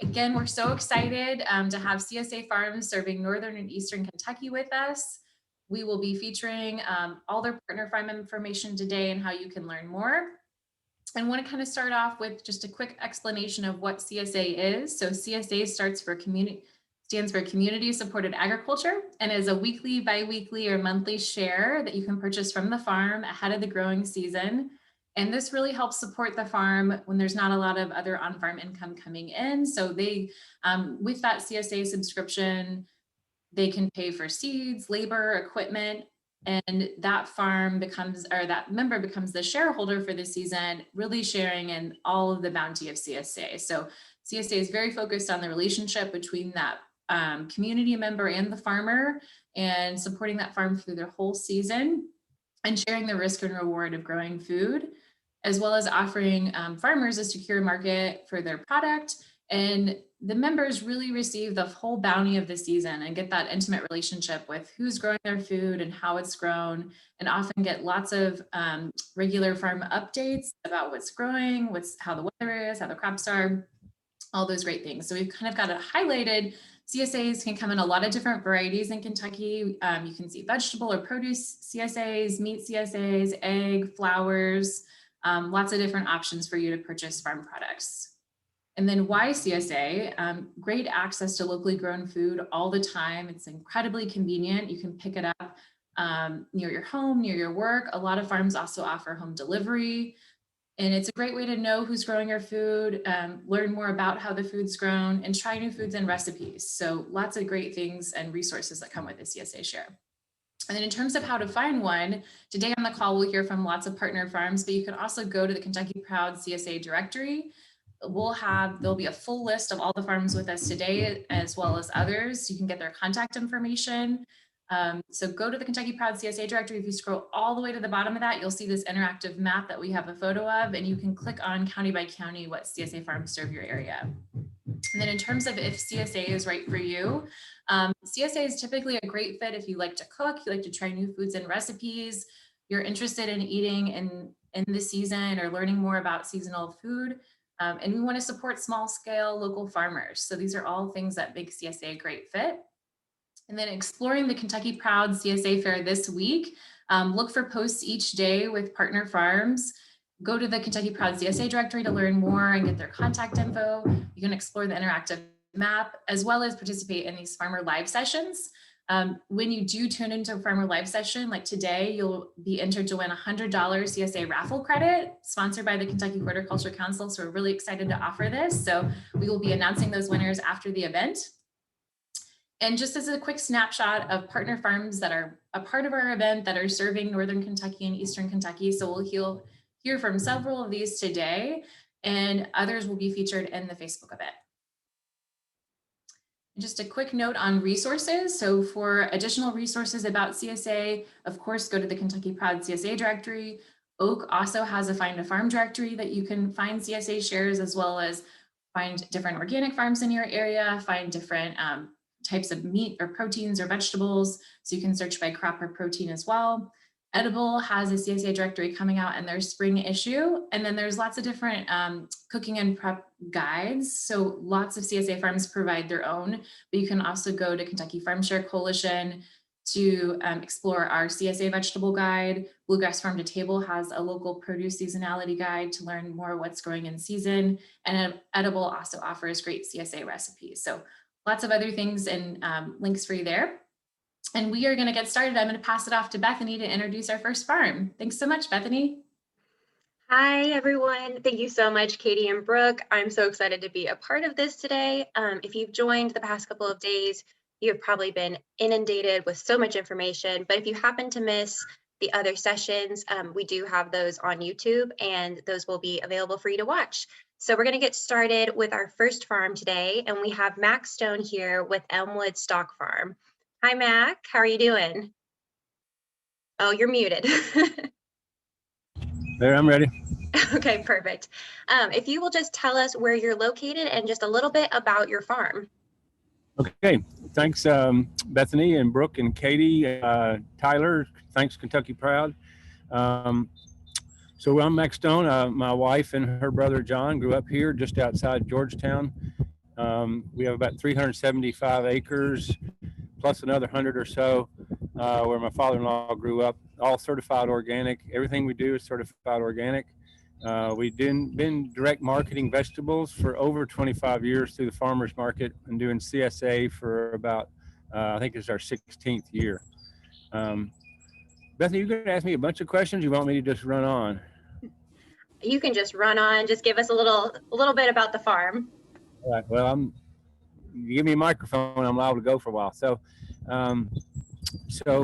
again, we're so excited to have CSA Farms serving Northern and Eastern Kentucky with us. We will be featuring all their partner farm information today and how you can learn more. I want to kind of start off with just a quick explanation of what CSA is. So CSA stands for Community Supported Agriculture, and is a weekly, bi-weekly, or monthly share that you can purchase from the farm ahead of the growing season. And this really helps support the farm when there's not a lot of other on-farm income coming in. So they, with that CSA subscription, they can pay for seeds, labor, equipment, and that farm becomes, or that member becomes the shareholder for the season, really sharing in all of the bounty of CSA. So CSA is very focused on the relationship between that community member and the farmer, and supporting that farm through their whole season, and sharing the risk and reward of growing food, as well as offering farmers a secure market for their product. And the members really receive the whole bounty of the season and get that intimate relationship with who's growing their food and how it's grown, and often get lots of regular farm updates about what's growing, how the weather is, how the crops are, all those great things. So we've kind of got it highlighted. CSAs can come in a lot of different varieties in Kentucky. You can see vegetable or produce CSAs, meat CSAs, egg, flowers, lots of different options for you to purchase farm products. And then why CSA? Great access to locally grown food all the time. It's incredibly convenient. You can pick it up near your home, near your work. A lot of farms also offer home delivery. And it's a great way to know who's growing your food, learn more about how the food's grown, and try new foods and recipes. So lots of great things and resources that come with the CSA share. And then in terms of how to find one, today on the call, we'll hear from lots of partner farms, but you can also go to the Kentucky Proud CSA directory. There'll be a full list of all the farms with us today, as well as others. You can get their contact information. So go to the Kentucky Proud CSA directory. If you scroll all the way to the bottom of that, you'll see this interactive map that we have a photo of, and you can click on county by county what CSA farms serve your area. And then in terms of if CSA is right for you, CSA is typically a great fit if you like to cook, you like to try new foods and recipes, you're interested in eating in the season or learning more about seasonal food. And we want to support small scale local farmers. So these are all things that make CSA a great fit. And then exploring the Kentucky Proud CSA Fair this week, look for posts each day with partner farms. Go to the Kentucky Proud CSA directory to learn more and get their contact info. You can explore the interactive map, as well as participate in these farmer live sessions. When you do tune into a farmer live session, like today, you'll be entered to win a $100 CSA raffle credit sponsored by the Kentucky Horticulture Council. So we're really excited to offer this. So we will be announcing those winners after the event. And just as a quick snapshot of partner farms that are a part of our event that are serving Northern Kentucky and Eastern Kentucky. So we'll hear from several of these today, and others will be featured in the Facebook event. Just a quick note on resources. So for additional resources about CSA, of course, go to the Kentucky Proud CSA directory. Oak also has a Find a Farm directory that you can find CSA shares, as well as find different organic farms in your area, find different types of meat or proteins or vegetables. So you can search by crop or protein as well. Edible has a CSA directory coming out in their spring issue. And then there's lots of different cooking and prep guides. So lots of CSA farms provide their own, but you can also go to Kentucky Farm Share Coalition to explore our CSA vegetable guide. Bluegrass Farm to Table has a local produce seasonality guide to learn more what's growing in season. And Edible also offers great CSA recipes. So lots of other things and links for you there. And we are going to get started. I'm going to pass it off to Bethany to introduce our first farm. Thanks so much, Bethany. Hi, everyone. Thank you so much, Katie and Brooke. I'm so excited to be a part of this today. If you've joined the past couple of days, you have probably been inundated with so much information. But if you happen to miss the other sessions, we do have those on YouTube, and those will be available for you to watch. So we're going to get started with our first farm today, and we have Mac Stone here with Elmwood Stock Farm. Hi, Mac. How are you doing? Oh, you're muted. There, I'm ready. Okay, perfect. If you will just tell us where you're located and just a little bit about your farm. Okay, thanks Bethany and Brooke and Katie, Tyler, thanks Kentucky Proud. So I'm Mac Stone. My wife and her brother John grew up here just outside Georgetown. We have about 375 acres, plus another 100 or so where my father-in-law grew up, all certified organic. Everything we do is certified organic. We've been direct marketing vegetables for over 25 years through the farmers market and doing CSA for about, I think it's our 16th year. Bethany, you're going to ask me a bunch of questions. You want me to just run on? You can just run on, just give us a little bit about the farm. All right. Well, you give me a microphone, I'm allowed to go for a while. So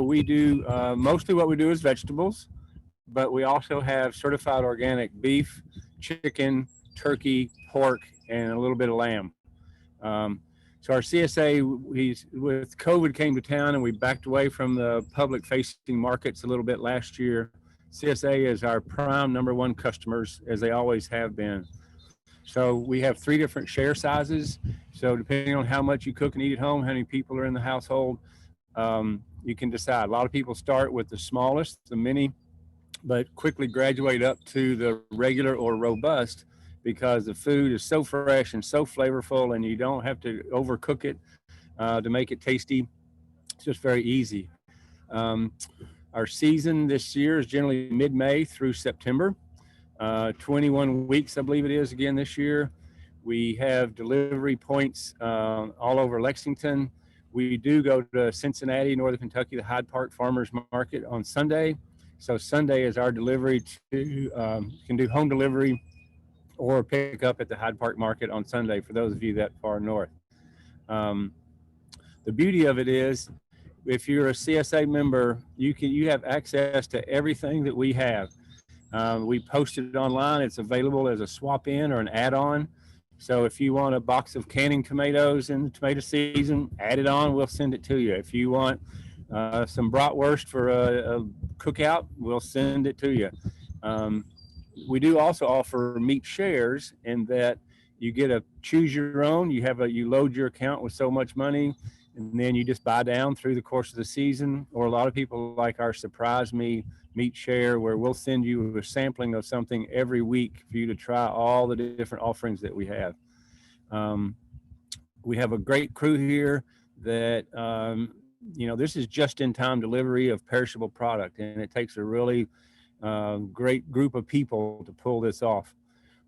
we do, mostly what we do is vegetables, but we also have certified organic beef, chicken, turkey, pork, and a little bit of lamb. So our CSA, with COVID came to town and we backed away from the public facing markets a little bit last year. CSA is our prime #1 customers, as they always have been. So we have 3 different share sizes. So depending on how much you cook and eat at home, how many people are in the household, you can decide. A lot of people start with the smallest, the mini, but quickly graduate up to the regular or robust because the food is so fresh and so flavorful, and you don't have to overcook it to make it tasty. It's just very easy. Our season this year is generally mid-May through September. 21 weeks, I believe it is, again this year. We have delivery points all over Lexington. We do go to Cincinnati, Northern Kentucky, the Hyde Park Farmers Market on Sunday. So Sunday is our delivery to, you can do home delivery or pick up at the Hyde Park Market on Sunday for those of you that far north. The beauty of it is, if you're a CSA member, you have access to everything that we have. We post it online. It's available as a swap in or an add-on. So if you want a box of canning tomatoes in the tomato season, add it on, we'll send it to you. If you want some bratwurst for a cookout, we'll send it to you. We do also offer meat shares in that you get a choose your own. You load your account with so much money, and then you just buy down through the course of the season. Or a lot of people like our Surprise Me meat share, where we'll send you a sampling of something every week for you to try all the different offerings that we have. We have a great crew here that, this is just in time delivery of perishable product, and it takes a really great group of people to pull this off.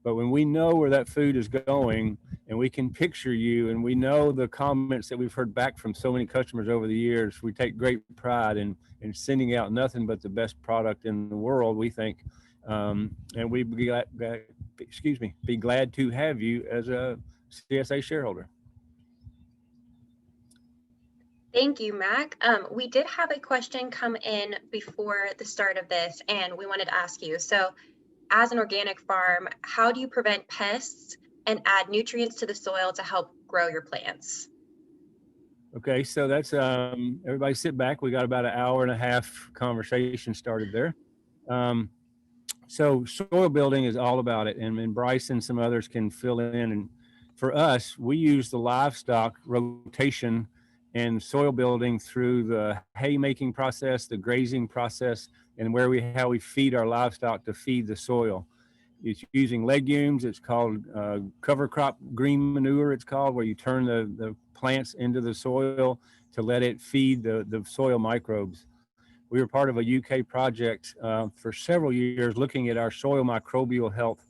But when we know where that food is going and we can picture you, and we know the comments that we've heard back from so many customers over the years, we take great pride in sending out nothing but the best product in the world, we think. And we'd be glad to have you as a CSA shareholder. Thank you, Mac. We did have a question come in before the start of this, and we wanted to ask you. So, as an organic farm, how do you prevent pests and add nutrients to the soil to help grow your plants? Okay, so that's everybody sit back. We got about an hour and a half conversation started there. So soil building is all about it, and Bryce and some others can fill in. And for us, we use the livestock rotation and soil building through the hay making process, the grazing process, and how we feed our livestock to feed the soil. It's using legumes. It's called cover crop green manure. It's called, where you turn the plants into the soil to let it feed the soil microbes. We were part of a UK project for several years looking at our soil microbial health.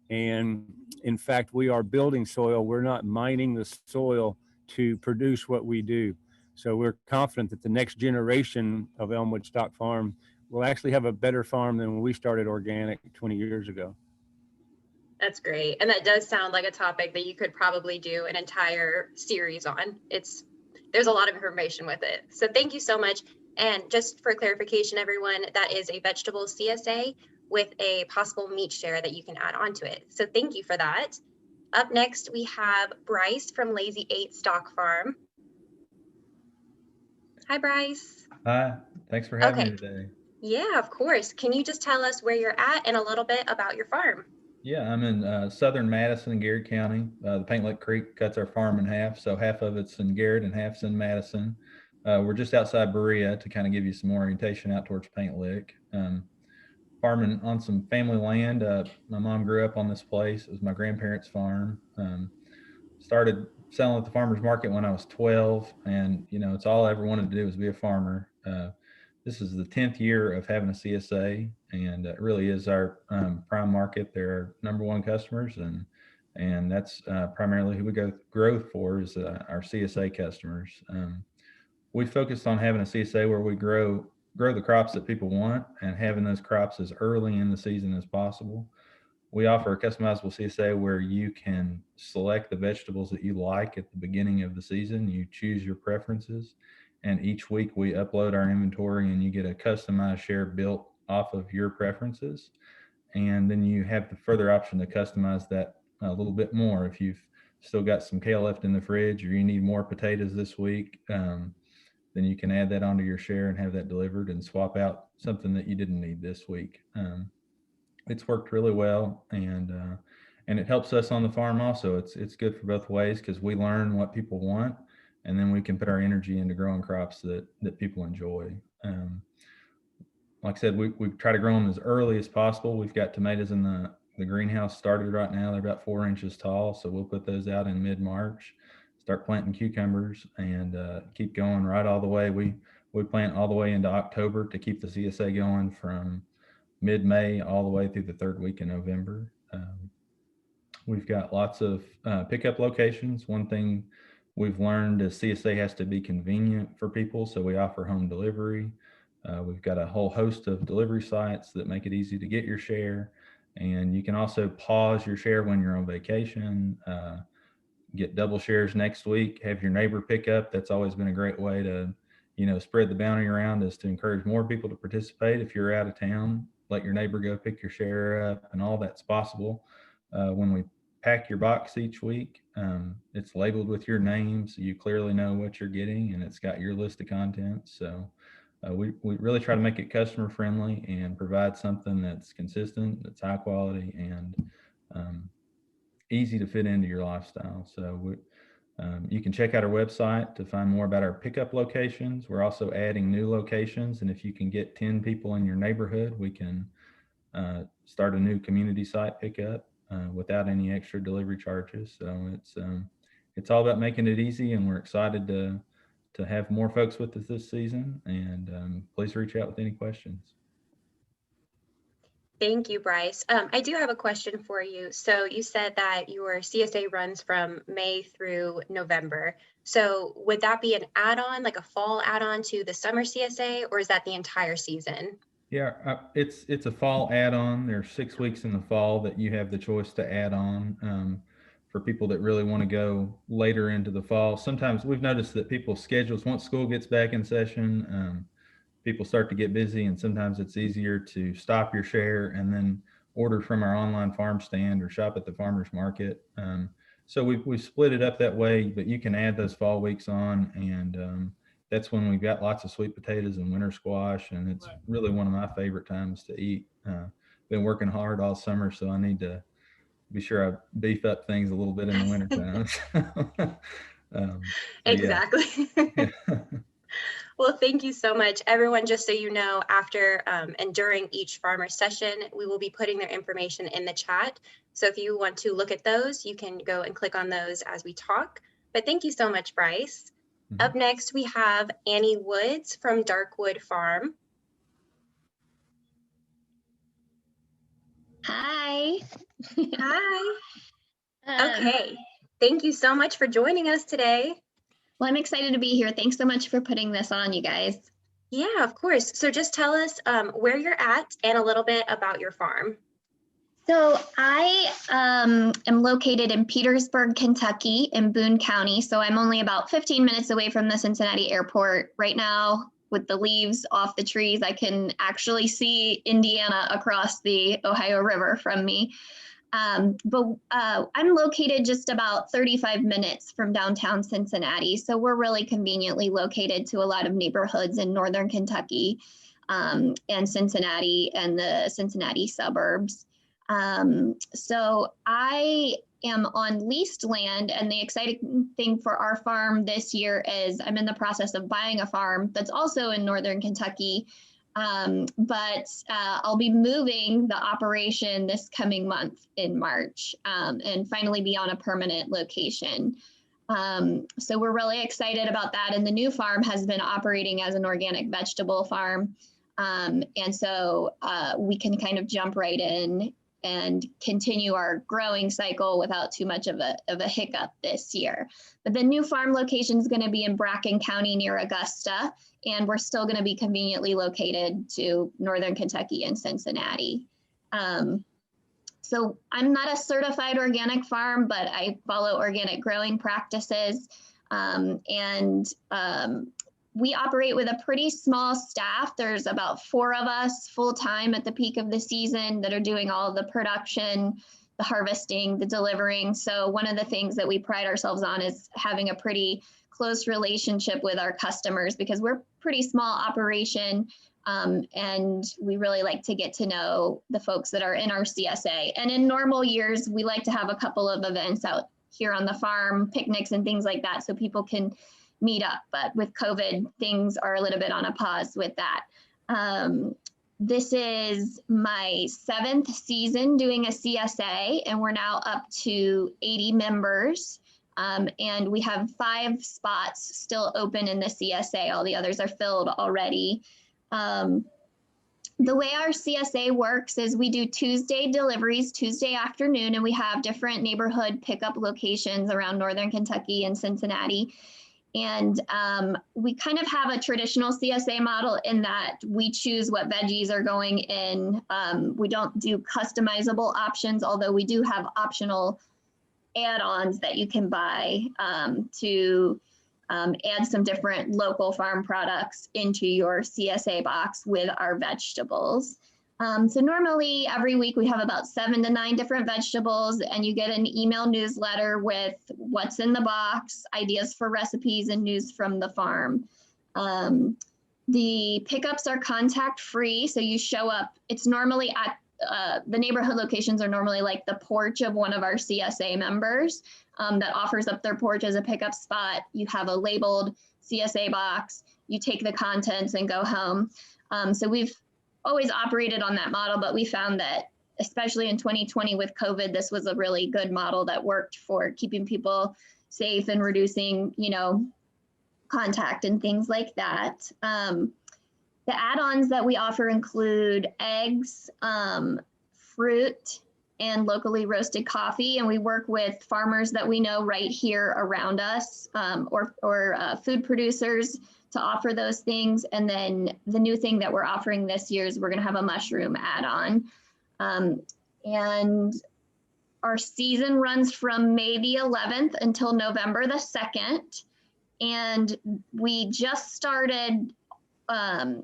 And in fact, we are building soil. We're not mining the soil to produce what we do. So we're confident that the next generation of Elmwood Stock Farm will actually have a better farm than when we started organic 20 years ago. That's great. And that does sound like a topic that you could probably do an entire series on. There's a lot of information with it. So thank you so much. And just for clarification, everyone, that is a vegetable CSA with a possible meat share that you can add onto it. So thank you for that. Up next, we have Bryce from Lazy 8 Stock Farm. Hi, Bryce. Hi, thanks for having me today. Yeah, of course. Can you just tell us where you're at and a little bit about your farm? Yeah, I'm in southern Madison and Garrett County. The Paint Lick Creek cuts our farm in half, so half of it's in Garrett and half's in Madison. We're just outside Berea to kind of give you some orientation out towards Paint Lick. Farming on some family land. My mom grew up on this place. It was my grandparents' farm. Started selling at the farmer's market when I was 12, and it's all I ever wanted to do was be a farmer. This is the 10th year of having a CSA, and it really is our prime market. They're our #1 customers, and that's primarily who we go growth for is our CSA customers. We focused on having a CSA where we grow the crops that people want and having those crops as early in the season as possible. We offer a customizable Csa where you can select the vegetables that you like at the beginning of the season. You choose your preferences, and each week we upload our inventory and you get a customized share built off of your preferences. And then you have the further option to customize that a little bit more. If you've still got some kale left in the fridge or you need more potatoes this week, then you can add that onto your share and have that delivered and swap out something that you didn't need this week. It's worked really well, and it helps us on the farm also. It's good for both ways because we learn what people want, and then we can put our energy into growing crops that people enjoy. Like I said, we try to grow them as early as possible. We've got tomatoes in the greenhouse started right now. They're about 4 inches tall, so we'll put those out in mid-March. Start planting cucumbers and keep going right all the way. We plant all the way into October to keep the CSA going from mid-May all the way through the 3rd week in November. We've got lots of pickup locations. One thing we've learned is CSA has to be convenient for people, so we offer home delivery. We've got a whole host of delivery sites that make it easy to get your share, and you can also pause your share when you're on vacation, get double shares next week, have your neighbor pick up. That's always been a great way to spread the bounty around, is to encourage more people to participate. If you're out of town, let your neighbor go pick your share up, and all that's possible. When we pack your box each week, it's labeled with your name, so you clearly know what you're getting, and it's got your list of contents. So we really try to make it customer friendly and provide something that's consistent, that's high quality, and easy to fit into your lifestyle. So you can check out our website to find more about our pickup locations. We're also adding new locations, and if you can get 10 people in your neighborhood, we can start a new community site pickup without any extra delivery charges. So it's all about making it easy, and we're excited to have more folks with us this season. And please reach out with any questions. Thank you, Bryce. I do have a question for you. So you said that your CSA runs from May through November. So would that be an add-on, like a fall add-on to the summer CSA, or is that the entire season? Yeah, it's a fall add-on. There's 6 weeks in the fall that you have the choice to add on for people that really want to go later into the fall. Sometimes we've noticed that people's schedules, once school gets back in session, people start to get busy, and sometimes it's easier to stop your share and then order from our online farm stand or shop at the farmer's market. So we've split it up that way, but you can add those fall weeks on, and that's when we've got lots of sweet potatoes and winter squash, and it's really one of my favorite times to eat. Been working hard all summer, so I need to be sure I beef up things a little bit in the winter time. Exactly. Yeah. Well, thank you so much, everyone. Just so you know, after and during each farmer session, we will be putting their information in the chat. So if you want to look at those, you can go and click on those as we talk. But thank you so much, Bryce. Mm-hmm. Up next, we have Annie Woods from Darkwood Farm. Hi. Hi. Okay. Thank you so much for joining us today. Well, I'm excited to be here. Thanks so much for putting this on, you guys. Yeah, of course. So just tell us where you're at and a little bit about your farm. So I am located in Petersburg, Kentucky in Boone County. So I'm only about 15 minutes away from the Cincinnati airport. Right now, with the leaves off the trees, I can actually see Indiana across the Ohio River from me. But I'm located just about 35 minutes from downtown Cincinnati. So we're really conveniently located to a lot of neighborhoods in northern Kentucky and Cincinnati and the Cincinnati suburbs. So I am on leased land, and the exciting thing for our farm this year is I'm in the process of buying a farm that's also in northern Kentucky. But I'll be moving the operation this coming month in March and finally be on a permanent location. So we're really excited about that. And the new farm has been operating as an organic vegetable farm. And so we can kind of jump right in and continue our growing cycle without too much of a hiccup this year. But the new farm location is going to be in Bracken County near Augusta, and we're still going to be conveniently located to Northern Kentucky and Cincinnati. So I'm not a certified organic farm, but I follow organic growing practices. We operate with a pretty small staff. There's about 4 of us full-time at the peak of the season that are doing all the production, the harvesting, the delivering. So one of the things that we pride ourselves on is having a pretty close relationship with our customers, because we're a pretty small operation. And we really like to get to know the folks that are in our CSA. And in normal years, we like to have a couple of events out here on the farm, picnics and things like that, so people can meet up. But with COVID, things are a little bit on a pause with that. This is my 7th season doing a CSA, and we're now up to 80 members. And we have 5 spots still open in the CSA. All the others are filled already. The way our CSA works is we do Tuesday deliveries, Tuesday afternoon, and we have different neighborhood pickup locations around Northern Kentucky and Cincinnati. And we kind of have a traditional CSA model in that we choose what veggies are going in. We don't do customizable options, although we do have optional add-ons that you can buy to add some different local farm products into your CSA box with our vegetables. So normally every week we have about 7 to 9 different vegetables, and you get an email newsletter with what's in the box, ideas for recipes, and news from the farm. The pickups are contact free, so you show up. It's normally at the neighborhood locations are normally like the porch of one of our CSA members that offers up their porch as a pickup spot. You have a labeled CSA box, you take the contents and go home. So we've always operated on that model, but we found that especially in 2020 with COVID, this was a really good model that worked for keeping people safe and reducing, contact and things like that. The add-ons that we offer include eggs, fruit, and locally roasted coffee. And we work with farmers that we know right here around us, or food producers to offer those things. And then the new thing that we're offering this year is we're going to have a mushroom add-on. And our season runs from May the 11th until November the 2nd. And we just started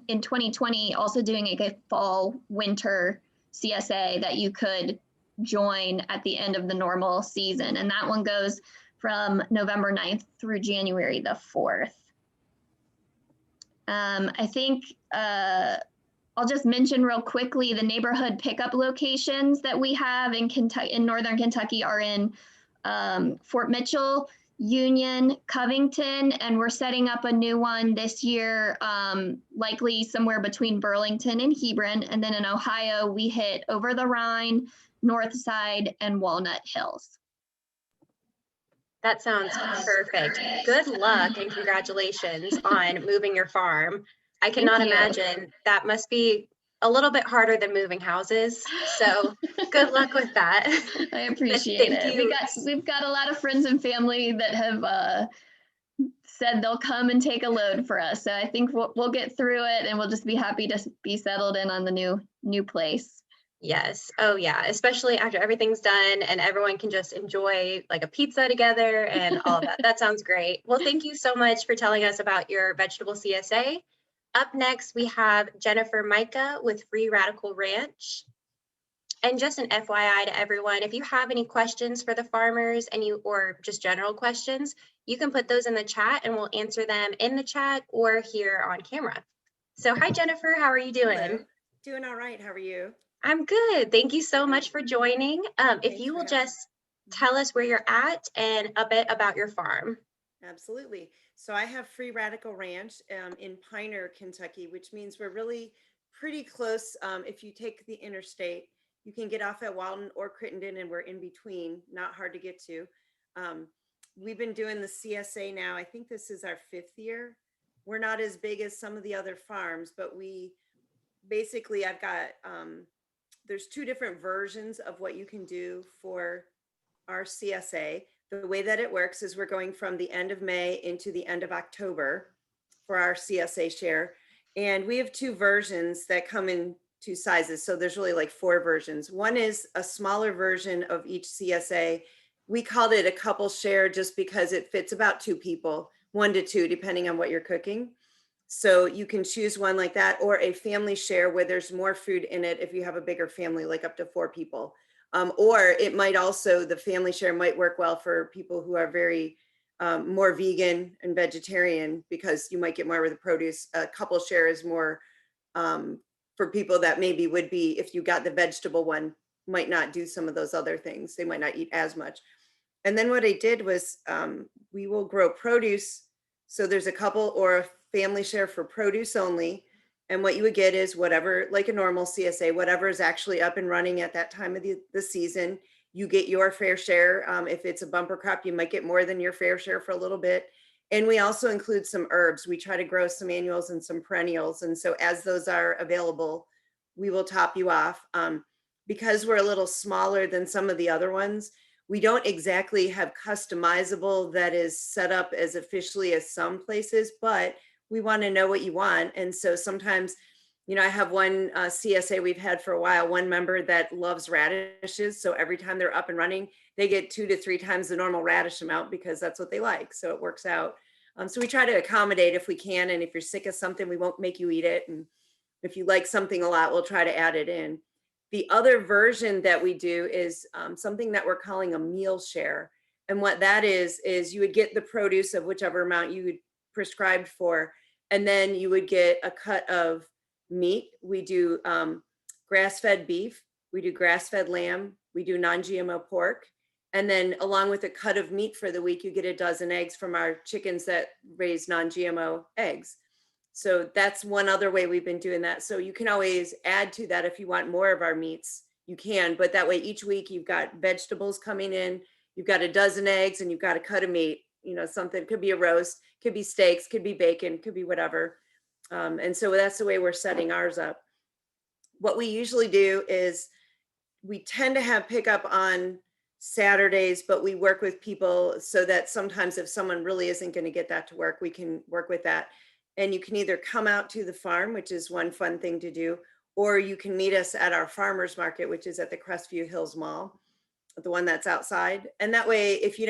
in 2020 also doing a fall winter CSA that you could join at the end of the normal season. And that one goes from November 9th through January the 4th. I think I'll just mention real quickly the neighborhood pickup locations that we have in Kentucky, in Northern Kentucky, are in Fort Mitchell, Union, Covington, and we're setting up a new one this year, likely somewhere between Burlington and Hebron. And then in Ohio, we hit Over the Rhine, Northside, and Walnut Hills. That sounds perfect. Good luck and congratulations on moving your farm. I cannot imagine that must be a little bit harder than moving houses. So good luck with that. I appreciate it. We've got a lot of friends and family that have said they'll come and take a load for us. So I think we'll get through it, and we'll just be happy to be settled in on the new place. Yes. Oh yeah. Especially after everything's done and everyone can just enjoy like a pizza together and all of that. That sounds great. Well, thank you so much for telling us about your vegetable CSA. Up next, we have Jennifer Micah with Free Radical Ranch. And just an FYI to everyone, if you have any questions for the farmers or just general questions, you can put those in the chat and we'll answer them in the chat or here on camera. So hi, Jennifer, how are you doing? Hello. Doing all right. How are you? I'm good. Thank you so much for joining. If you will just tell us where you're at and a bit about your farm. Absolutely. So I have Free Radical Ranch in Piner, Kentucky, which means we're really pretty close. If you take the interstate, you can get off at Walton or Crittenden, and we're in between, not hard to get to. we've been doing the CSA now. I think this is our 5th year. We're not as big as some of the other farms, but we basically, I've got, there's 2 different versions of what you can do for our CSA. The way that it works is we're going from the end of May into the end of October for our CSA share. And we have 2 versions that come in 2 sizes. So there's really like 4 versions. One is a smaller version of each CSA. We called it a couple share just because it fits about 2 people, 1 to 2, depending on what you're cooking. So you can choose one like that, or a family share where there's more food in it if you have a bigger family, like up to 4 people. Or it might also, the family share might work well for people who are very more vegan and vegetarian, because you might get more with the produce. A couple share is more for people that maybe would be, if you got the vegetable one, might not do some of those other things. They might not eat as much. And then what I did was we will grow produce. So there's a couple or a family share for produce only. And what you would get is whatever, like a normal CSA, whatever is actually up and running at that time of the season, you get your fair share. If it's a bumper crop, you might get more than your fair share for a little bit. And we also include some herbs. We try to grow some annuals and some perennials. And so as those are available, we will top you off. Because we're a little smaller than some of the other ones, we don't exactly have customizable that is set up as officially as some places, but we want to know what you want. And so sometimes, you know, I have one CSA we've had for a while, one member that loves radishes. So every time they're up and running, they get 2 to 3 times the normal radish amount because that's what they like. So it works out. So we try to accommodate if we can. And if you're sick of something, we won't make you eat it. And if you like something a lot, we'll try to add it in. The other version that we do is something that we're calling a meal share. And what that is you would get the produce of whichever amount you would prescribed for, and then you would get a cut of meat. We do grass-fed beef, we do grass-fed lamb, we do non-GMO pork. And then along with a cut of meat for the week, you get a dozen eggs from our chickens that raise non-GMO eggs. So that's one other way we've been doing that. So you can always add to that if you want more of our meats, you can, but that way each week you've got vegetables coming in, you've got a dozen eggs, and you've got a cut of meat, you know, something could be a roast, could be steaks, could be bacon, could be whatever. And so that's the way we're setting ours up. What we usually do is we tend to have pickup on Saturdays, but we work with people so that sometimes if someone really isn't going to get that to work, we can work with that. And you can either come out to the farm, which is one fun thing to do, or you can meet us at our farmers market, which is at the Crestview Hills Mall, the one that's outside. And that way, if you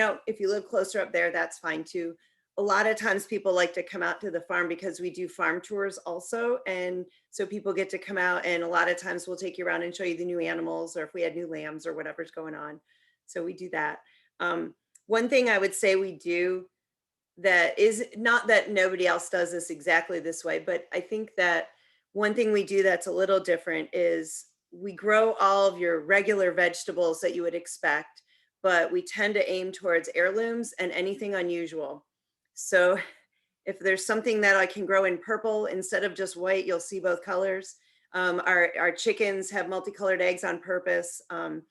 live closer up there, that's fine too. A lot of times people like to come out to the farm because we do farm tours also. And so people get to come out, and a lot of times we'll take you around and show you the new animals, or if we had new lambs or whatever's going on. So we do that. One thing I would say we do that is not that nobody else does this exactly this way, but I think that one thing we do that's a little different is we grow all of your regular vegetables that you would expect, but we tend to aim towards heirlooms and anything unusual. So if there's something that I can grow in purple instead of just white, you'll see both colors. Our chickens have multicolored eggs on purpose. I'm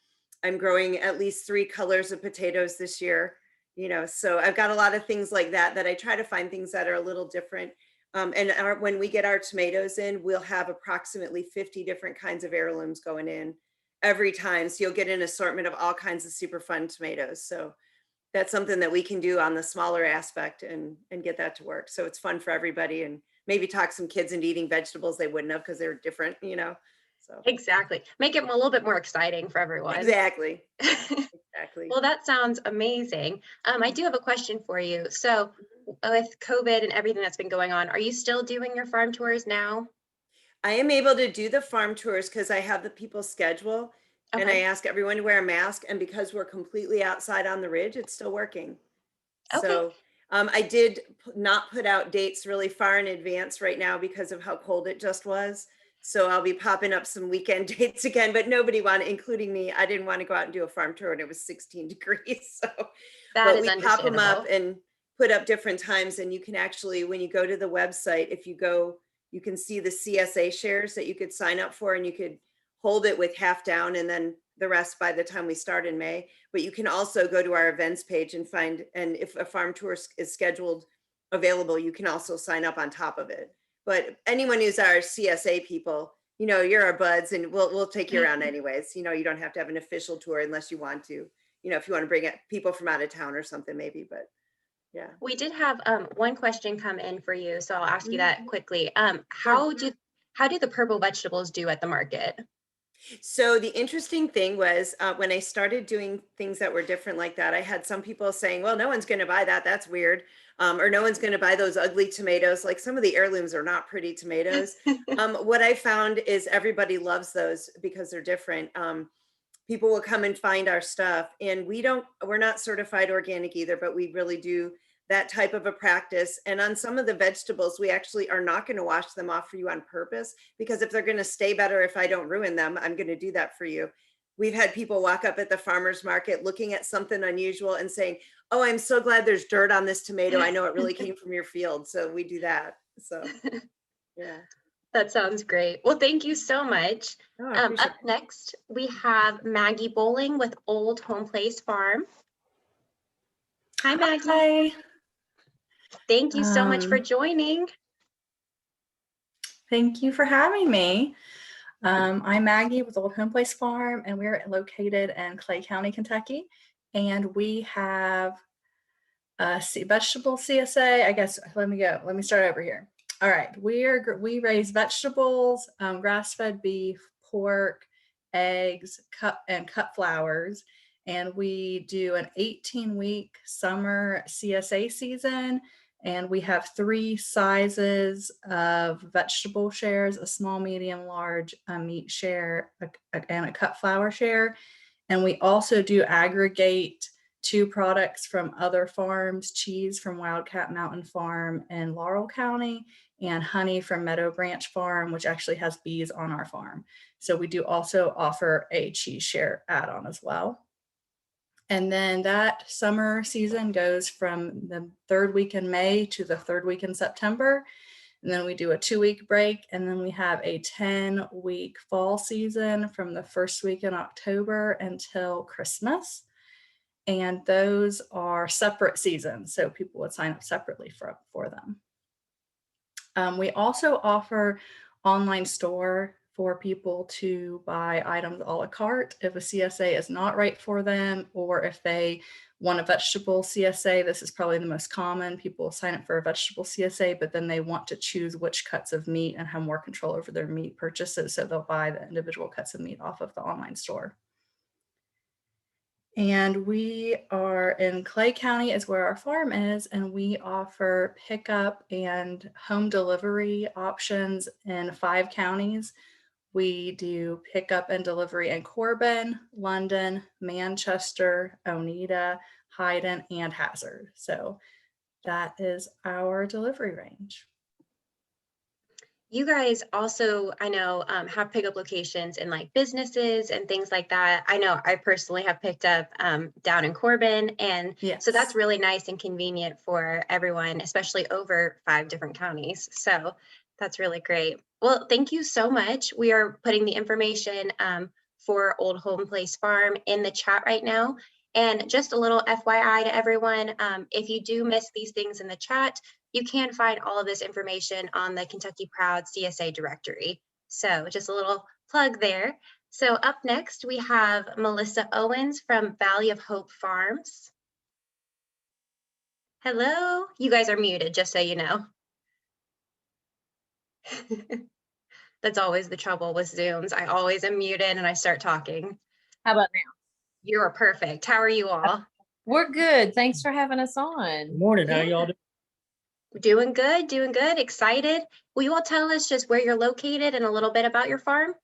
growing at least 3 colors of potatoes this year. You know, so I've got a lot of things like that I try to find things that are a little different. When we get our tomatoes in, we'll have approximately 50 different kinds of heirlooms going in every time. So you'll get an assortment of all kinds of super fun tomatoes. So that's something that we can do on the smaller aspect and get that to work. So it's fun for everybody, and maybe talk some kids into eating vegetables they wouldn't have because they're different, you know. So Exactly. Make it a little bit more exciting for everyone. exactly. Exactly. Well, that sounds amazing. I do have a question for you. So with COVID and everything that's been going on, are you still doing your farm tours now? I am able to do the farm tours because I have the people schedule, and I Okay. ask everyone to wear a mask. And because we're completely outside on the ridge, it's still working. Okay. So I did not put out dates really far in advance right now because of how cold it just was. So I'll be popping up some weekend dates again, but nobody wanted, including me, I didn't want to go out and do a farm tour and it was 16 degrees. So That but is we pop them up understandable. and put up different times. And you can actually, when you go to the website, if you go, you can see the CSA shares that you could sign up for, and you could hold it with half down, and then the rest by the time we start in May. But you can also go to our events page and find, and if a farm tour is scheduled available, you can also sign up on top of it. But anyone who's our CSA people, you know, you're our buds, and we'll take you around anyways. You know, you don't have to have an official tour unless you want to. You know, if you want to bring people from out of town or something, maybe. But yeah, We did have one question come in for you, so I'll ask you that quickly. How do the purple vegetables do at the market? so the interesting thing was when I started doing things that were different like that, I had some people saying, well, no one's going to buy that. That's weird. Or no one's going to buy those ugly tomatoes. Like some of the heirlooms are not pretty tomatoes. What I found is everybody loves those because they're different. People will come and find our stuff, and we're not certified organic either, but we really do that type of a practice. And on some of the vegetables, we actually are not going to wash them off for you on purpose, because if they're going to stay better, if I don't ruin them, I'm going to do that for you. We've had people walk up at the farmer's market looking at something unusual and saying, oh, I'm so glad there's dirt on this tomato. I know it really came from your field. So we do that. So yeah. That sounds great. Well, thank you so much. Oh, Up next, we have Maggie Bowling with Old Home Place Farm. Hi, Maggie. Hi. Thank you so much for joining. Thank you for having me. I'm Maggie with Old Home Place Farm, and we're located in Clay County, Kentucky. And we have vegetable CSA. I guess let me start over here. All right, we raise vegetables, grass-fed beef, pork, eggs, cut flowers, and we do an 18-week summer CSA season. And we have 3 sizes of vegetable shares: a small, medium, large, a meat share, and a cut flower share. And we also do aggregate 2 products from other farms: cheese from Wildcat Mountain Farm in Laurel County, and honey from Meadow Branch Farm, which actually has bees on our farm. So we do also offer a cheese share add-on as well. And then that summer season goes from the 3rd week in May to the 3rd week in September. And then we do a 2-week break. And then we have a 10-week fall season from the 1st week in October until Christmas. And those are separate seasons, so people would sign up separately for them. We also offer online store for people to buy items a la carte if a CSA is not right for them, or if they want a vegetable CSA. This is probably the most common. People sign up for a vegetable CSA, but then they want to choose which cuts of meat and have more control over their meat purchases, so they'll buy the individual cuts of meat off of the online store. And we are in Clay County is where our farm is, and we offer pickup and home delivery options in 5 counties. We do pickup and delivery in Corbin, London, Manchester, Oneida, Hyden, and Hazard. So that is our delivery range. You guys also, I know, have pickup locations in like businesses and things like that. I know I personally have picked up down in Corbin. And yes. So that's really nice and convenient for everyone, especially over 5 different counties. So that's really great. Well, thank you so much. We are putting the information for Old Home Place Farm in the chat right now. And just a little FYI to everyone, if you do miss these things in the chat, you can find all of this information on the Kentucky Proud CSA directory. So just a little plug there. So up next, we have Melissa Owens from Valley of Hope Farms. Hello, you guys are muted, just so you know. That's always the trouble with Zooms. I always am muted and I start talking. How about now? You're perfect. How are you all? We're good. Thanks for having us on. Good morning. How y'all doing? Doing good, doing good. Excited. Will you all tell us just where you're located and a little bit about your farm?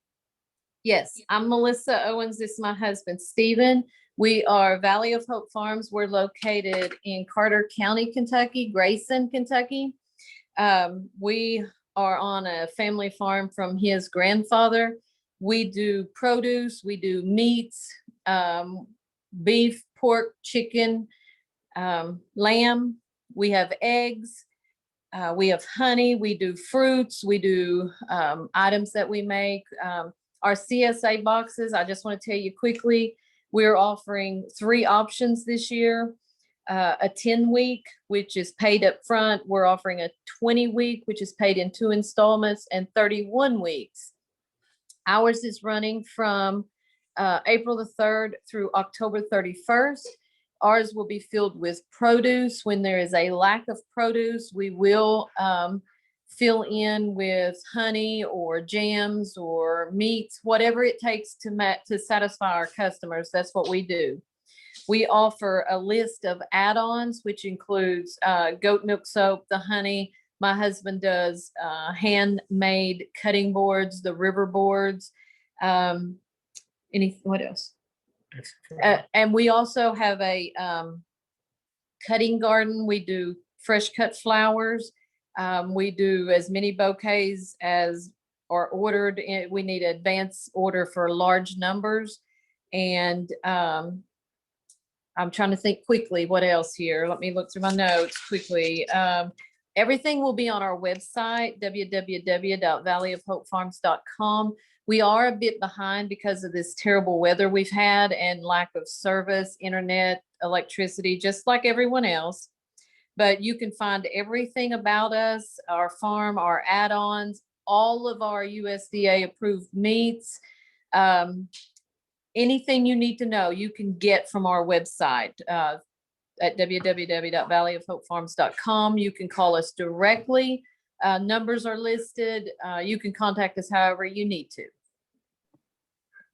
Yes, I'm Melissa Owens. This is my husband, Stephen. We are Valley of Hope Farms. We're located in Carter County, Kentucky, Grayson, Kentucky. We are on a family farm from his grandfather. We do produce, we do meats, beef, pork, chicken, lamb. We have eggs. We have honey. We do fruits. We do items that we make. Our CSA boxes, I just want to tell you quickly, we're offering 3 options this year. A 10-week, which is paid up front. We're offering a 20-week, which is paid in 2 installments, and 31 weeks. Ours is running from April the 3rd through October 31st. Ours will be filled with produce. When there is a lack of produce, we will fill in with honey or jams or meats, whatever it takes to satisfy our customers. That's what we do. We offer a list of add-ons, which includes goat milk soap, the honey. My husband does handmade cutting boards, the river boards. What else? And we also have a cutting garden. We do fresh cut flowers. We do as many bouquets as are ordered. We need an advance order for large numbers. And I'm trying to think quickly what else here. Let me look through my notes quickly. Everything will be on our website, www.valleyofhopefarms.com. We are a bit behind because of this terrible weather we've had and lack of service, internet, electricity, just like everyone else. But you can find everything about us, our farm, our add-ons, all of our USDA approved meats. Anything you need to know, you can get from our website at www.valleyofhopefarms.com. You can call us directly. Numbers are listed. You can contact us however you need to.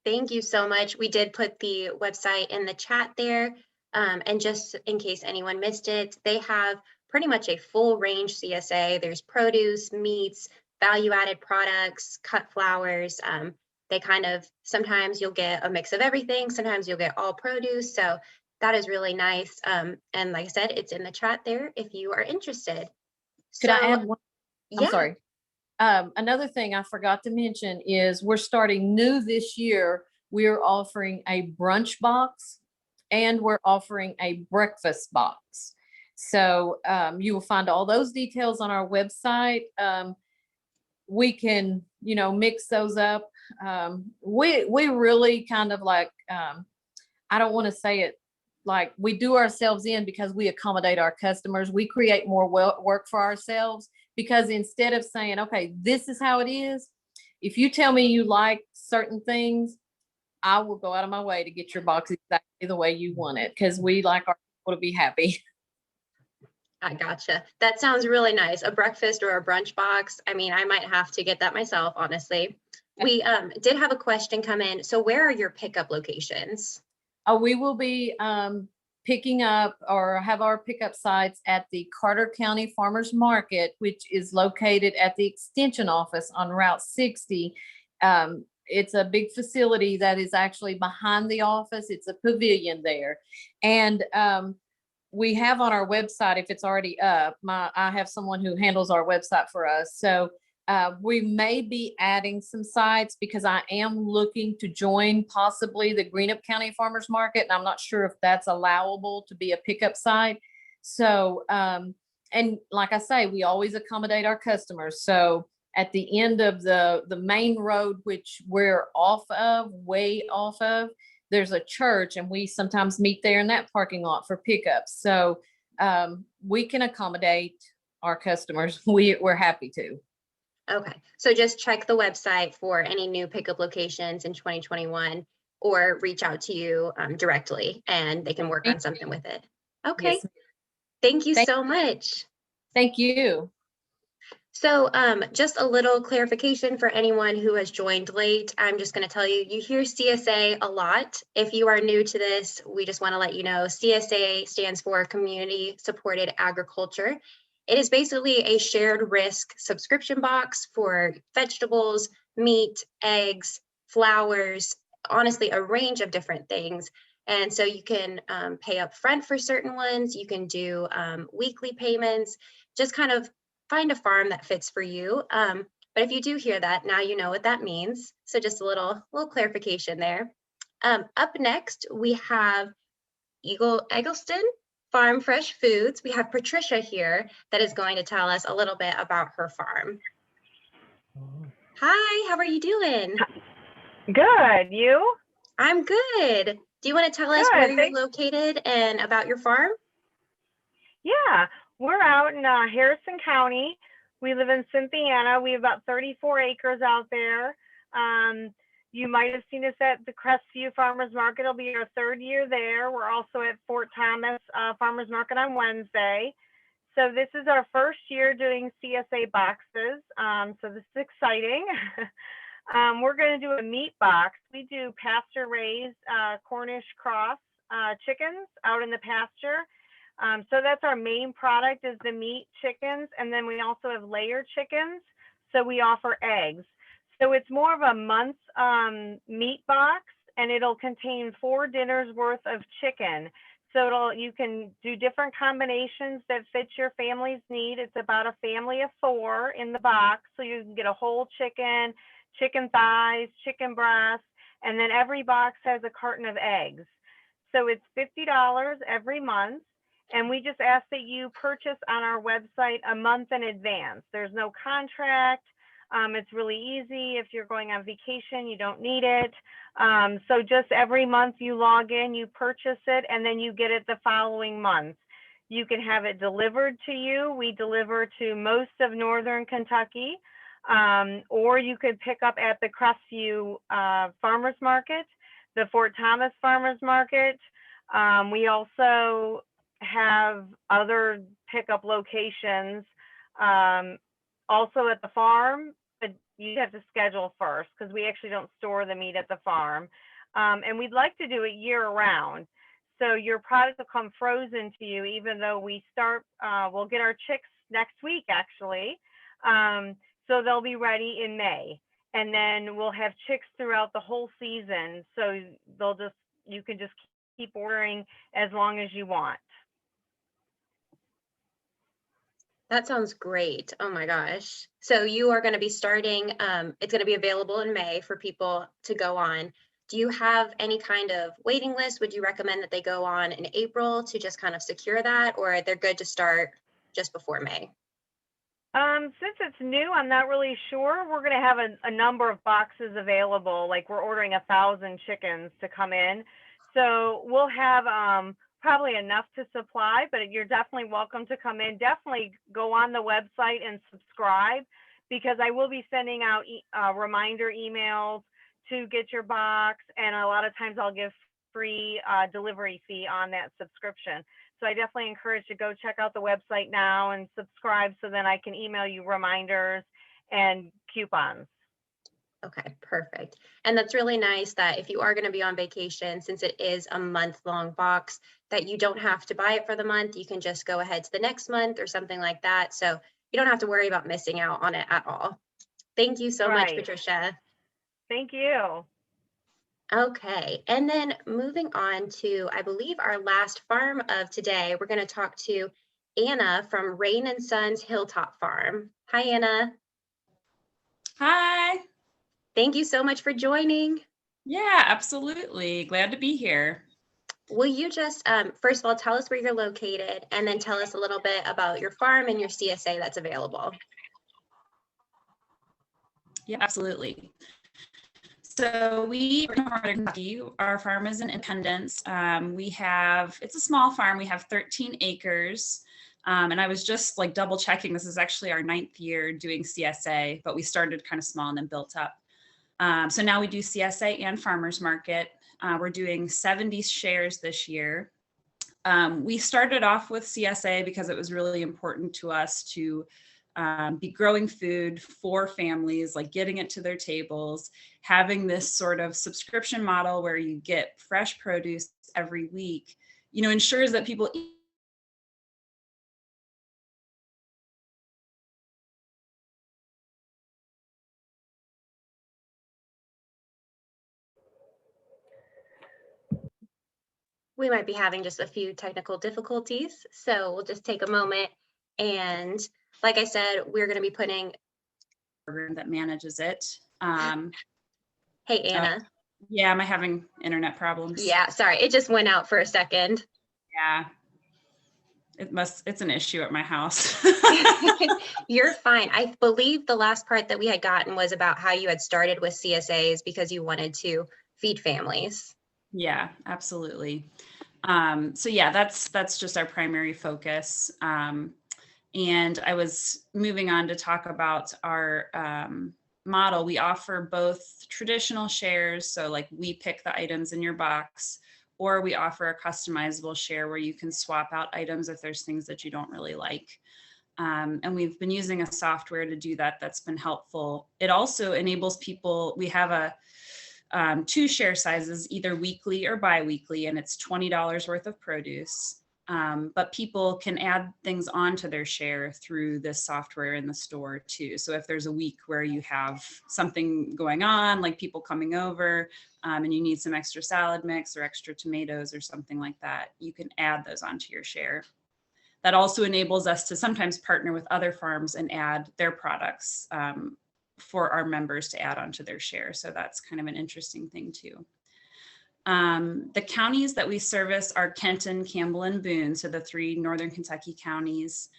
Thank you so much. We did put the website in the chat there. And just in case anyone missed it, they have pretty much a full range CSA. There's produce, meats, value-added products, cut flowers. They kind of, sometimes you'll get a mix of everything. Sometimes you'll get all produce. So that is really nice. And like I said, it's in the chat there if you are interested. Could I add one? I'm Yeah. sorry. Another thing I forgot to mention is we're starting new this year. We're offering a brunch box and we're offering a breakfast box. So you will find all those details on our website. We can, mix those up. We really kind of like, I don't want to say it like we do ourselves in because we accommodate our customers. We create more work for ourselves because instead of saying, okay, this is how it is, if you tell me you like certain things, I will go out of my way to get your box exactly the way you want it because we like our people to be happy. I gotcha. That sounds really nice. A breakfast or a brunch box. I mean, I might have to get that myself, honestly. We did have a question come in. So where are your pickup locations? We will be picking up or have our pickup sites at the Carter County Farmers Market, which is located at the Extension office on Route 60. It's a big facility that is actually behind the office. It's a pavilion there. And we have on our website, if it's already up, I have someone who handles our website for us. So we may be adding some sites because I am looking to join possibly the Greenup County Farmers Market. And I'm not sure if that's allowable to be a pickup site. So, and like I say, we always accommodate our customers. So at the end of the main road, which we're way off of, there's a church and we sometimes meet there in that parking lot for pickups. So we can accommodate our customers. We're happy to. Okay, so just check the website for any new pickup locations in 2021 or reach out to you directly and they can work on something with it. Okay, Yes. Thank you so much. Thank you. So just a little clarification for anyone who has joined late. I'm just going to tell you, you hear CSA a lot. If you are new to this, we just want to let you know CSA stands for Community Supported Agriculture. It is basically a shared risk subscription box for vegetables, meat, eggs, flowers, honestly, a range of different things. And so you can pay up front for certain ones. You can do weekly payments, just kind of find a farm that fits for you. But if you do hear that, now you know what that means. So just a little clarification there. Up next, we have Eggleston Farm Fresh Foods. We have Patricia here that is going to tell us a little bit about her farm. Hi, how are you doing? Good. You? I'm good. Do you want to tell us Good, where you're thanks. located and about your farm? Yeah, we're out in Harrison County. We live in Cynthiana. We have about 34 acres out there. You might have seen us at the Crestview Farmers Market. It'll be our 3rd year there. We're also at Fort Thomas Farmers Market on Wednesday. So this is our 1st year doing CSA boxes. So this is exciting. We're going to do a meat box. We do pasture raised Cornish cross chickens out in the pasture. So that's our main product is the meat chickens. And then we also have layer chickens. So we offer eggs. So it's more of a month meat box, and it'll contain 4 dinners worth of chicken. So you can do different combinations that fit your family's need. It's about a family of 4 in the box. So you can get a whole chicken, chicken thighs, chicken breasts, and then every box has a carton of eggs. So it's $50 every month. And we just ask that you purchase on our website a month in advance. There's no contract. It's really easy. If you're going on vacation, you don't need it. So just every month you log in, you purchase it, and then you get it the following month. You can have it delivered to you. We deliver to most of Northern Kentucky, or you could pick up at the Crestview Farmers Market, the Fort Thomas Farmers Market. We also have other pickup locations also at the farm, but you have to schedule first because we actually don't store the meat at the farm. And we'd like to do it year round. So your product will come frozen to you, even though we start, we'll get our chicks next week actually. So they'll be ready in May. And then we'll have chicks throughout the whole season. So you can just keep ordering as long as you want. That sounds great. Oh my gosh. So you are going to be starting, it's going to be available in May for people to go on. Do you have any kind of waiting list? Would you recommend that they go on in April to just kind of secure that, or they're good to start just before May? Since it's new, I'm not really sure. We're going to have a number of boxes available. Like we're ordering 1,000 chickens to come in. So we'll have probably enough to supply, but you're definitely welcome to come in. Definitely go on the website and subscribe, because I will be sending out reminder emails to get your box. And a lot of times I'll give free delivery fee on that subscription. So I definitely encourage you to go check out the website now and subscribe, so then I can email you reminders and coupons. Okay, perfect. And that's really nice that if you are going to be on vacation, since it is a month-long box, that you don't have to buy it for the month. You can just go ahead to the next month or something like that. So you don't have to worry about missing out on it at all. Thank you so much, Patricia. Thank you. Okay, and then moving on to, I believe, our last farm of today, we're going to talk to Anna from Rain and Sons Hilltop Farm. Hi, Anna. Hi. Thank you so much for joining. Yeah, absolutely. Glad to be here. Will you just, first of all, tell us where you're located, and then tell us a little bit about your farm and your CSA that's available? Yeah, absolutely. So we are in Northern Kentucky. Our farm is in Independence. It's a small farm. We have 13 acres. And I was just like double checking. This is actually our 9th year doing CSA, but we started kind of small and then built up. So now we do CSA and farmers market. We're doing 70 shares this year. We started off with CSA because it was really important to us to be growing food for families, like getting it to their tables, having this sort of subscription model where you get fresh produce every week, ensures that people eat. We might be having just a few technical difficulties, so we'll just take a moment. And like I said, we're going to be putting program that manages it. Hey, Anna. Yeah, am I having internet problems? Yeah, sorry, it just went out for a second. Yeah, it's an issue at my house. You're fine. I believe the last part that we had gotten was about how you had started with CSAs because you wanted to feed families. Yeah, absolutely. So yeah, that's just our primary focus. And I was moving on to talk about our model. We offer both traditional shares, so like we pick the items in your box, or we offer a customizable share where you can swap out items if there's things that you don't really like. And we've been using a software to do that. That's been helpful. It also enables people, we have a 2 share sizes, either weekly or bi-weekly, and it's $20 worth of produce. But people can add things onto their share through this software in the store too. So if there's a week where you have something going on, like people coming over, and you need some extra salad mix or extra tomatoes or something like that, you can add those onto your share. That also enables us to sometimes partner with other farms and add their products for our members to add onto their share. So that's kind of an interesting thing too. The counties that we service are Kenton, Campbell, and Boone, so the 3 Northern Kentucky counties.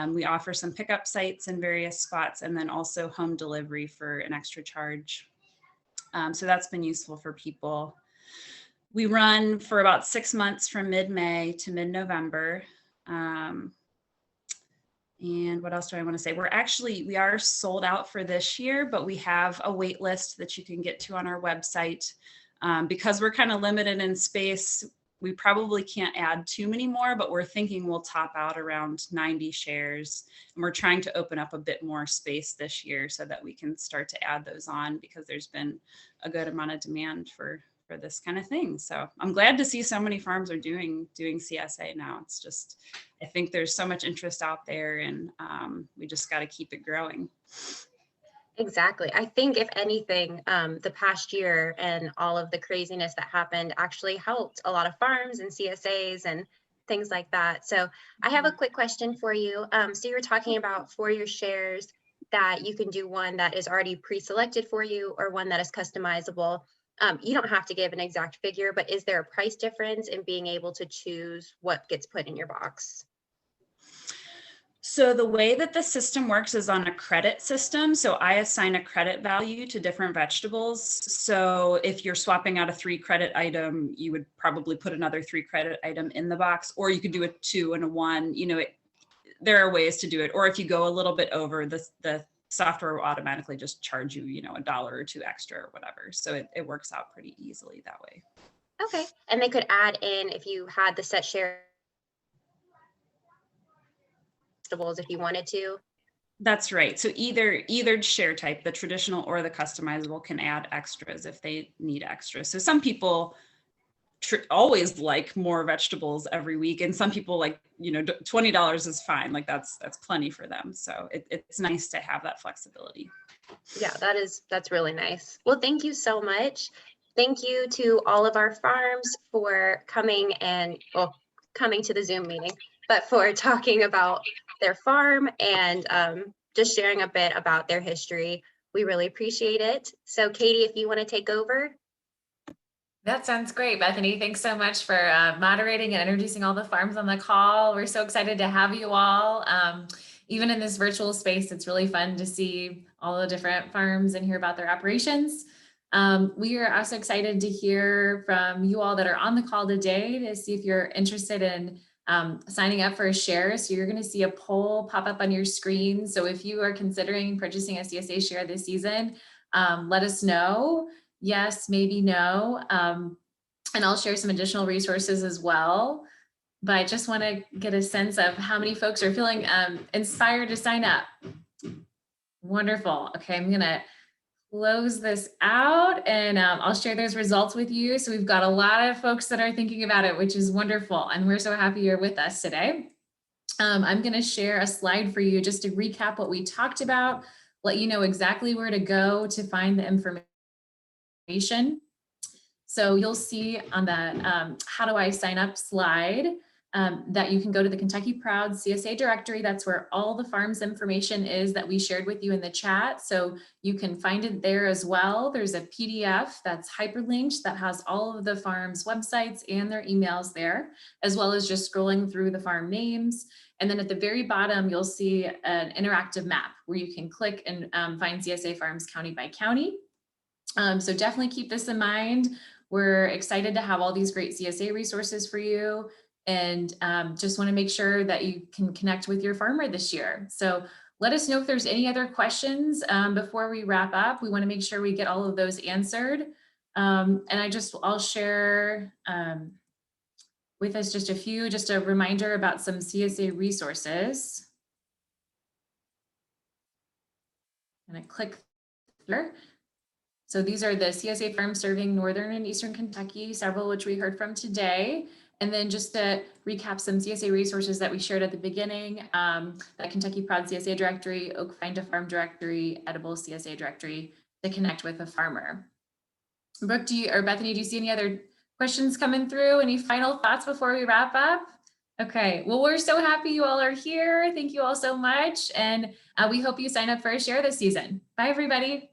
We offer some pickup sites in various spots and then also home delivery for an extra charge. So that's been useful for people. We run for about 6 months from mid-May to mid-November. And what else do I want to say? We are sold out for this year, but we have a wait list that you can get to on our website. Because we're kind of limited in space, we probably can't add too many more, but we're thinking we'll top out around 90 shares. And we're trying to open up a bit more space this year so that we can start to add those on, because there's been a good amount of demand for this kind of thing. So I'm glad to see so many farms are doing CSA now. It's just, I think there's so much interest out there, and we just got to keep it growing. Exactly. I think if anything, the past year and all of the craziness that happened actually helped a lot of farms and CSAs and things like that. So I have a quick question for you. So you were talking about for your shares that you can do one that is already pre-selected for you or one that is customizable. You don't have to give an exact figure, but is there a price difference in being able to choose what gets put in your box? So the way that the system works is on a credit system. So I assign a credit value to different vegetables. So if you're swapping out a 3 credit item, you would probably put another 3 credit item in the box, or you could do a 2 and a 1. You know, there are ways to do it. Or if you go a little bit over, the software will automatically just charge you, you know, $1 or 2 extra or whatever. So it works out pretty easily that way. Okay. And they could add in, if you had the set share if you wanted to. That's right. So either share type, the traditional or the customizable, can add extras if they need extras. So some people always like more vegetables every week, and some people like, you know, $20 is fine. Like that's plenty for them. So it's nice to have that flexibility. Yeah, that's really nice. Well, thank you so much. Thank you to all of our farms for coming to the Zoom meeting, but for talking about their farm and just sharing a bit about their history. We really appreciate it. So Katie, if you want to take over. That sounds great, Bethany. Thanks so much for moderating and introducing all the farms on the call. We're so excited to have you all. Even in this virtual space, it's really fun to see all the different farms and hear about their operations. We are also excited to hear from you all that are on the call today to see if you're interested in signing up for a share. So you're going to see a poll pop up on your screen. So if you are considering purchasing a CSA share this season, let us know. Yes, maybe no. And I'll share some additional resources as well. But I just want to get a sense of how many folks are feeling inspired to sign up. Wonderful. Okay, I'm going to close this out and I'll share those results with you. So we've got a lot of folks that are thinking about it, which is wonderful. And we're so happy you're with us today. I'm going to share a slide for you just to recap what we talked about, let you know exactly where to go to find the information. So you'll see on the how do I sign up slide, that you can go to the Kentucky Proud CSA directory. That's where all the farms information is that we shared with you in the chat. So you can find it there as well. There's a PDF that's hyperlinked that has all of the farms' websites and their emails there, as well as just scrolling through the farm names. And then at the very bottom, you'll see an interactive map where you can click and find CSA farms county by county. So definitely keep this in mind. We're excited to have all these great CSA resources for you, and just want to make sure that you can connect with your farmer this year. So let us know if there's any other questions before we wrap up. We want to make sure we get all of those answered. And I'll share with us just a reminder about some CSA resources. And I click here. So these are the CSA farms serving Northern and Eastern Kentucky, several which we heard from today. And then just to recap some CSA resources that we shared at the beginning, that Kentucky Proud CSA directory, Oak Find a Farm directory, Edible CSA directory to connect with a farmer. Brooke, or Bethany, do you see any other questions coming through? Any final thoughts before we wrap up? Okay, well, we're so happy you all are here. Thank you all so much. And we hope you sign up for a share this season. Bye, everybody.